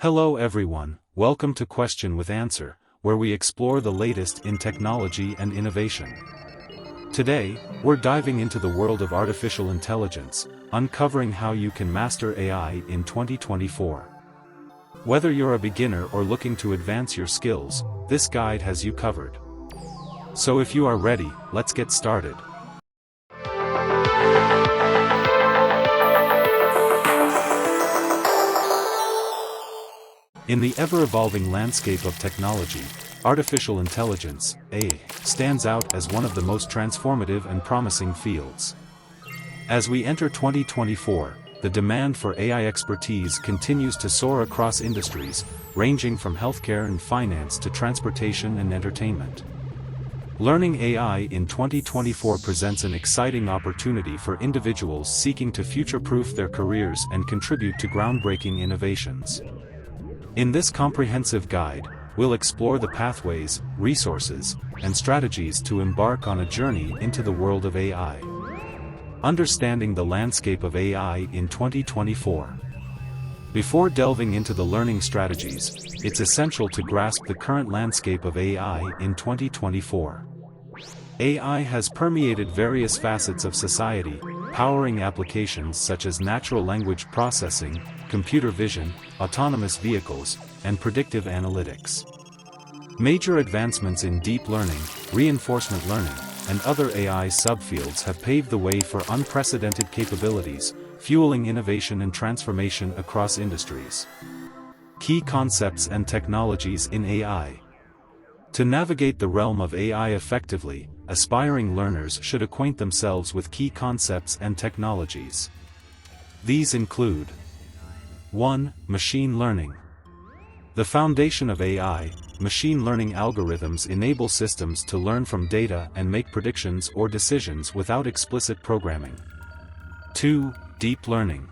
Hello everyone, welcome to Question with Answer, where we explore the latest in technology and innovation. Today, we're diving into the world of artificial intelligence, uncovering how you can master AI in 2024. Whether you're a beginner or looking to advance your skills, this guide has you covered. So if you are ready, let's get started. In the ever-evolving landscape of technology, artificial intelligence, AI, stands out as one of the most transformative and promising fields. As we enter 2024, the demand for AI expertise continues to soar across industries, ranging from healthcare and finance to transportation and entertainment. Learning AI in 2024 presents an exciting opportunity for individuals seeking to future-proof their careers and contribute to groundbreaking innovations. In this comprehensive guide, we'll explore the pathways, resources, and strategies to embark on a journey into the world of AI. Understanding the landscape of AI in 2024. Before delving into the learning strategies, it's essential to grasp the current landscape of AI in 2024. AI has permeated various facets of society, powering applications such as natural language processing, computer vision, autonomous vehicles, and predictive analytics. Major advancements in deep learning, reinforcement learning, and other AI subfields have paved the way for unprecedented capabilities, fueling innovation and transformation across industries. Key concepts and technologies in AI. To navigate the realm of AI effectively, aspiring learners should acquaint themselves with key concepts and technologies. These include 1. Machine learning. The foundation of AI, machine learning algorithms enable systems to learn from data and make predictions or decisions without explicit programming. 2. Deep learning.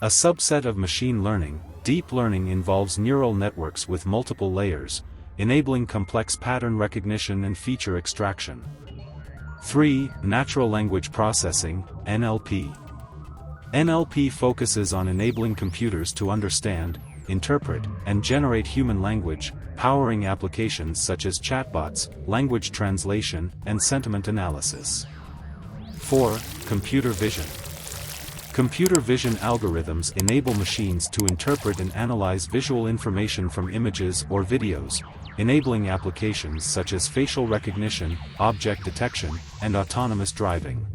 A subset of machine learning, deep learning involves neural networks with multiple layers, enabling complex pattern recognition and feature extraction. 3. Natural language processing, NLP. NLP focuses on enabling computers to understand, interpret, and generate human language, powering applications such as chatbots, language translation, and sentiment analysis. 4. Computer vision. Computer vision algorithms enable machines to interpret and analyze visual information from images or videos, enabling applications such as facial recognition, object detection, and autonomous driving.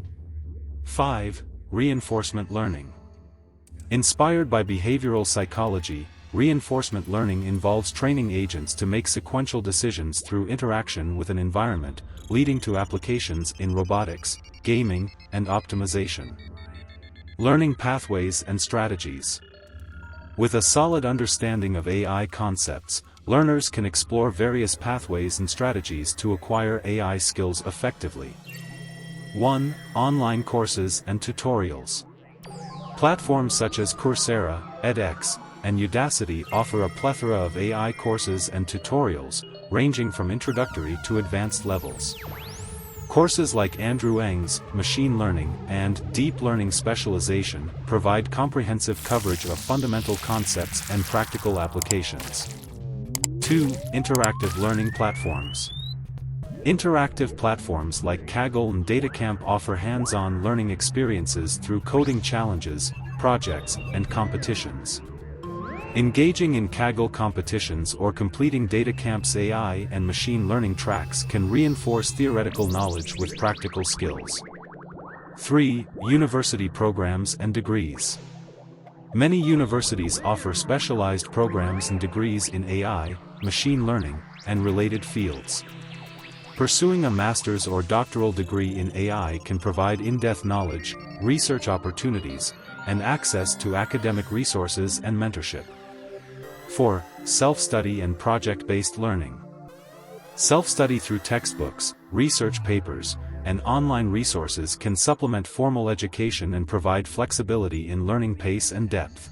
5. Reinforcement learning. Inspired by behavioral psychology, reinforcement learning involves training agents to make sequential decisions through interaction with an environment, leading to applications in robotics, gaming, and optimization. Learning pathways and strategies. With a solid understanding of AI concepts, learners can explore various pathways and strategies to acquire AI skills effectively. 1. Online courses and tutorials. Platforms such as Coursera, edX, and Udacity offer a plethora of AI courses and tutorials, ranging from introductory to advanced levels. Courses like Andrew Ng's Machine Learning and Deep Learning Specialization provide comprehensive coverage of fundamental concepts and practical applications. 2. Interactive learning platforms. Interactive platforms like Kaggle and DataCamp offer hands-on learning experiences through coding challenges, projects, and competitions. Engaging in Kaggle competitions or completing DataCamp's AI and machine learning tracks can reinforce theoretical knowledge with practical skills. 3. University programs and degrees. Many universities offer specialized programs and degrees in AI, machine learning, and related fields. Pursuing a master's or doctoral degree in AI can provide in-depth knowledge, research opportunities, and access to academic resources and mentorship. 4. Self-study and project-based learning. Self-study through textbooks, research papers, and online resources can supplement formal education and provide flexibility in learning pace and depth.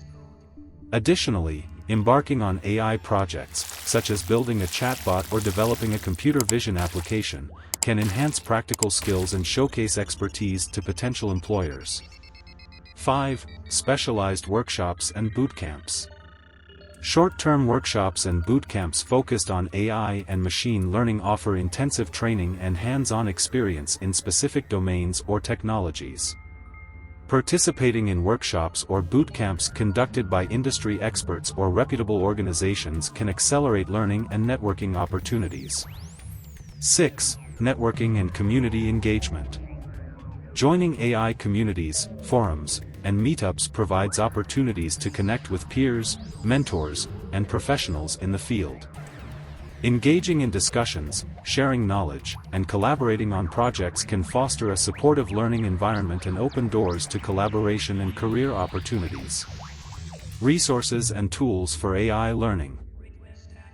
Additionally, embarking on AI projects, such as building a chatbot or developing a computer vision application, can enhance practical skills and showcase expertise to potential employers. 5. Specialized workshops and bootcamps. Short-term workshops and bootcamps focused on AI and machine learning offer intensive training and hands-on experience in specific domains or technologies. Participating in workshops or bootcamps conducted by industry experts or reputable organizations can accelerate learning and networking opportunities. 6. Networking and community engagement. Joining AI communities, forums, and meetups provides opportunities to connect with peers, mentors, and professionals in the field. Engaging in discussions, sharing knowledge, and collaborating on projects can foster a supportive learning environment and open doors to collaboration and career opportunities. Resources and tools for AI learning.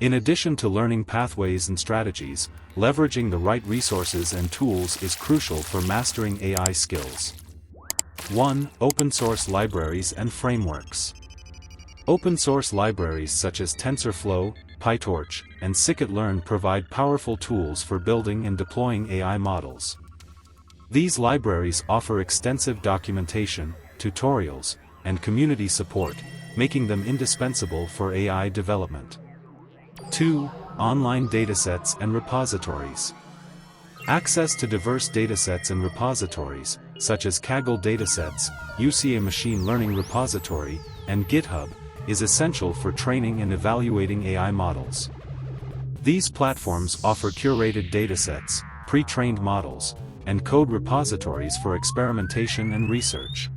In addition to learning pathways and strategies, leveraging the right resources and tools is crucial for mastering AI skills. 1. Open source libraries and frameworks. Open source libraries such as TensorFlow, PyTorch, and Scikit-learn provide powerful tools for building and deploying AI models. These libraries offer extensive documentation, tutorials, and community support, making them indispensable for AI development. 2. Online datasets and repositories. Access to diverse datasets and repositories, such as Kaggle datasets, UCA Machine Learning Repository, and GitHub, is essential for training and evaluating AI models. These platforms offer curated datasets, pre-trained models, and code repositories for experimentation and research.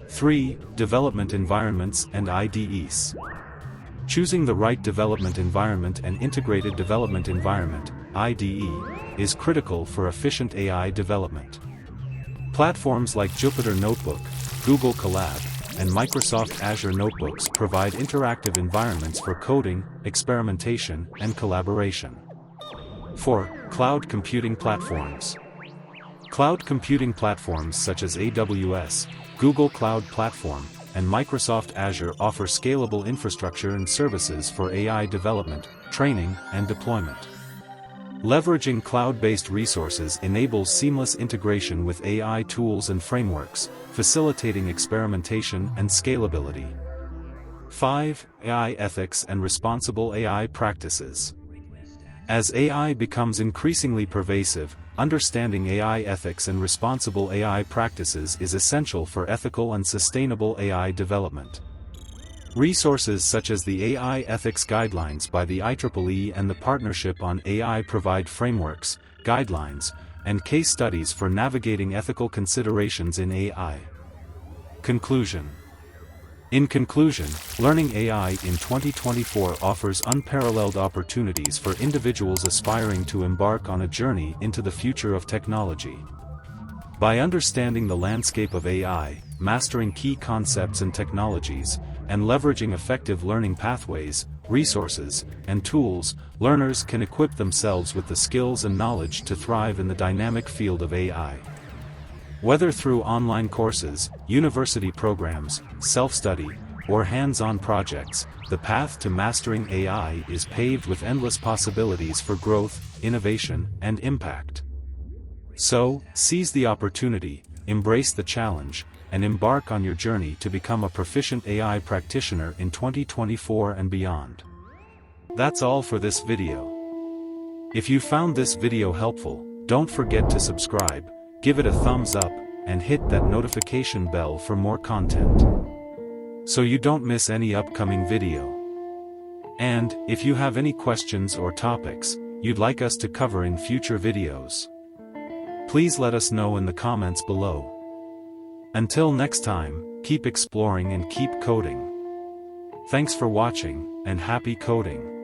3. Development environments and IDEs. Choosing the right development environment and integrated development environment, IDE, is critical for efficient AI development. Platforms like Jupyter Notebook, Google Colab, and Microsoft Azure Notebooks provide interactive environments for coding, experimentation, and collaboration. 4. Cloud computing platforms. Cloud computing platforms such as AWS, Google Cloud Platform, and Microsoft Azure offer scalable infrastructure and services for AI development, training, and deployment. Leveraging cloud-based resources enables seamless integration with AI tools and frameworks, facilitating experimentation and scalability. 5. AI ethics and responsible AI practices. As AI becomes increasingly pervasive, understanding AI ethics and responsible AI practices is essential for ethical and sustainable AI development. Resources such as the AI Ethics Guidelines by the IEEE and the Partnership on AI provide frameworks, guidelines, and case studies for navigating ethical considerations in AI. Conclusion. In conclusion, learning AI in 2024 offers unparalleled opportunities for individuals aspiring to embark on a journey into the future of technology. By understanding the landscape of AI, mastering key concepts and technologies, and leveraging effective learning pathways, resources, and tools, learners can equip themselves with the skills and knowledge to thrive in the dynamic field of AI. Whether through online courses, university programs, self-study, or hands-on projects, the path to mastering AI is paved with endless possibilities for growth, innovation, and impact. So, seize the opportunity, embrace the challenge, and embark on your journey to become a proficient AI practitioner in 2024 and beyond. That's all for this video. If you found this video helpful, don't forget to subscribe, give it a thumbs up, and hit that notification bell for more content, so you don't miss any upcoming video. And, if you have any questions or topics you'd like us to cover in future videos, please let us know in the comments below. Until next time, keep exploring and keep coding. Thanks for watching, and happy coding.